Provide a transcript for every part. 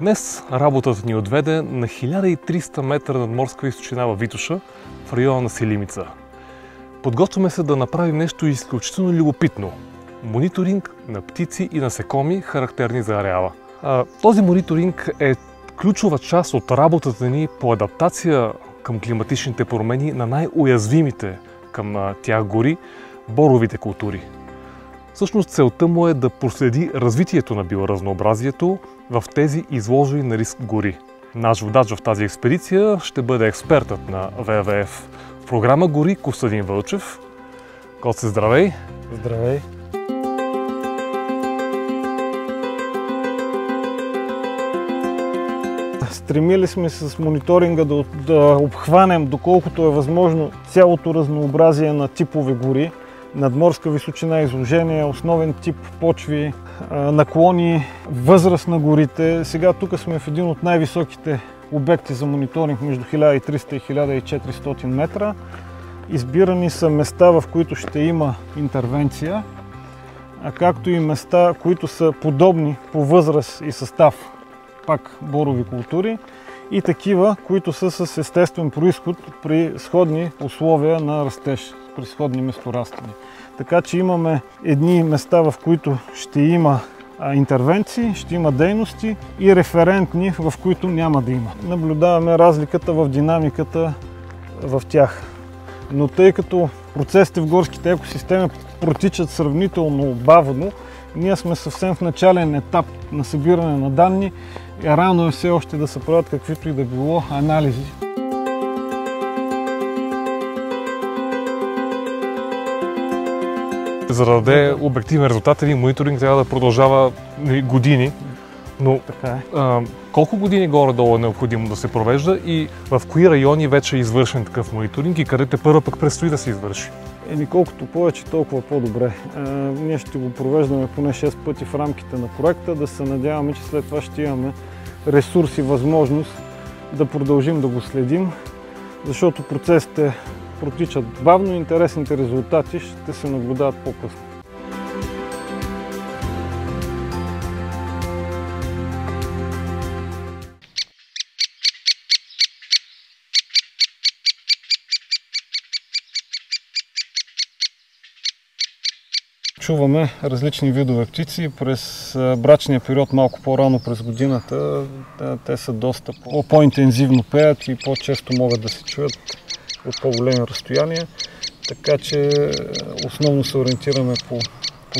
Днес работата ни отведе на 1300 метра надморска височина във Витоша, в района на Селимица. Подготвяме се да направим нещо изключително любопитно – мониторинг на птици и насекоми, характерни за ареала. Този мониторинг е ключова част от работата ни по адаптация към климатичните промени на най-уязвимите към тях гори – боровите култури. Всъщност целта му е да проследи развитието на биоразнообразието в тези изложени на риск гори. Наш водач в тази експедиция ще бъде експертът на ВВФ в програма Гори Костадин Вълчев. Коце, здравей! Здравей! Стремили сме се с мониторинга да обхванем, доколкото е възможно, цялото разнообразие на типове гори. Надморска височина, изложение, основен тип почви, наклони, възраст на горите. Сега тук сме в един от най-високите обекти за мониторинг между 1300 и 1400 метра. Избирани са места, в които ще има интервенция, както и места, които са подобни по възраст и състав, пак борови култури, и такива, които са с естествен произход при сходни условия на растеж, при сходни месторастени. Така че имаме едни места, в които ще има интервенции, ще има дейности, и референтни, в които няма да има. Наблюдаваме разликата в динамиката в тях. Но тъй като процесите в горските екосистеми протичат сравнително бавно, ние сме съвсем в начален етап на събиране на данни. Рано е все още да се правят каквито и да било анализи. За да даде обективен резултат, един мониторинг трябва да продължава години. Но така е. Колко години горе-долу е необходимо да се провежда и в кои райони вече е извършен такъв мониторинг и къде тепърва пък предстои да се извърши? Колкото повече, толкова по-добре. Ние ще го провеждаме поне 6 пъти в рамките на проекта, да се надяваме, че след това ще имаме ресурс и възможност да продължим да го следим, защото процесите протичат бавно, интересните резултати ще се наблюдават по-късно. Чуваме различни видове птици. През брачния период, малко по-рано през годината, те са доста по-интензивно пеят и по-често могат да се чуят от по-големи разстояния, така че основно се ориентираме по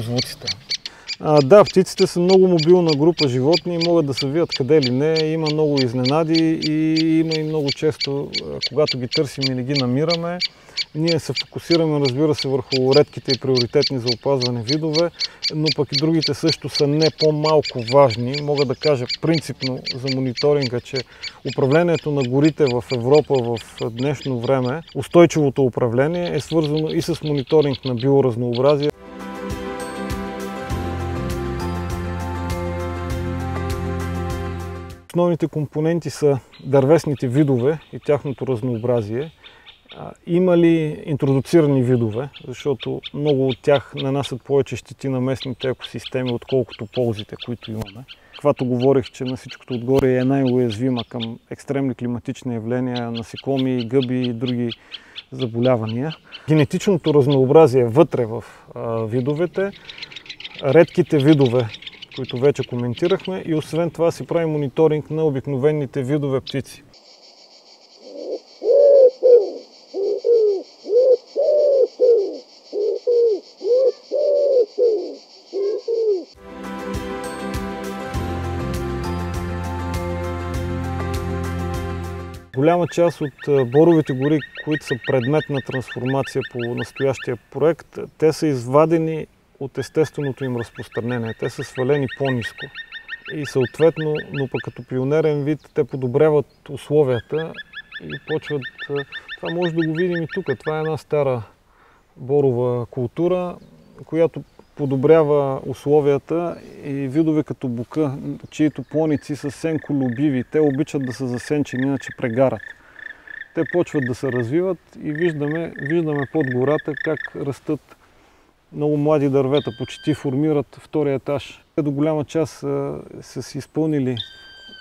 звуците. Да, птиците са много мобилна група животни и могат да се вият къде ли не. Има много изненади и има и много често, когато ги търсим и не ги намираме. Ние се фокусираме, разбира се, върху редките и приоритетни за опазване видове, но пък и другите също са не по-малко важни. Мога да кажа принципно за мониторинга, че управлението на горите в Европа в днешно време, устойчивото управление е свързано и с мониторинг на биоразнообразие. Основните компоненти са дървесните видове и тяхното разнообразие. Има ли интродуцирани видове, защото много от тях нанасят повече щети на местните екосистеми, отколкото ползите, които имаме. Каквато говорих, че на всичкото отгоре е най-уязвима към екстремни климатични явления, насекоми, гъби и други заболявания. Генетичното разнообразие вътре в видовете, редките видове, които вече коментирахме, и освен това се прави мониторинг на обикновените видове птици. Голяма част от боровите гори, които са предмет на трансформация по настоящия проект, те са извадени от естественото им разпространение. Те са свалени по-ниско. И съответно, но пък като пионерен вид, те подобряват условията и почват... Това може да го видим и тук. Това е една стара борова култура, която подобрява условията, и видове като бука, чието плоници са сенколюбиви. Те обичат да са засенчени, иначе прегарат. Те почват да се развиват и виждаме под гората как растат много млади дървета, почти формират втория етаж. Те до голяма част са си изпълнили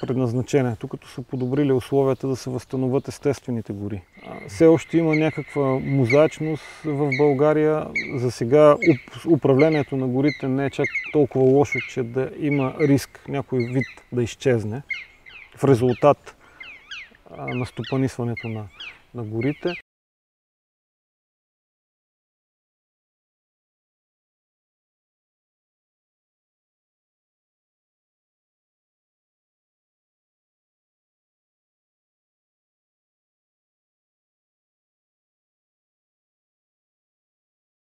предназначението, като са подобрили условията да се възстановят естествените гори. Все още има някаква мозаичност в България. За сега управлението на горите не е чак толкова лошо, че да има риск някой вид да изчезне в резултат на стопанисването на горите.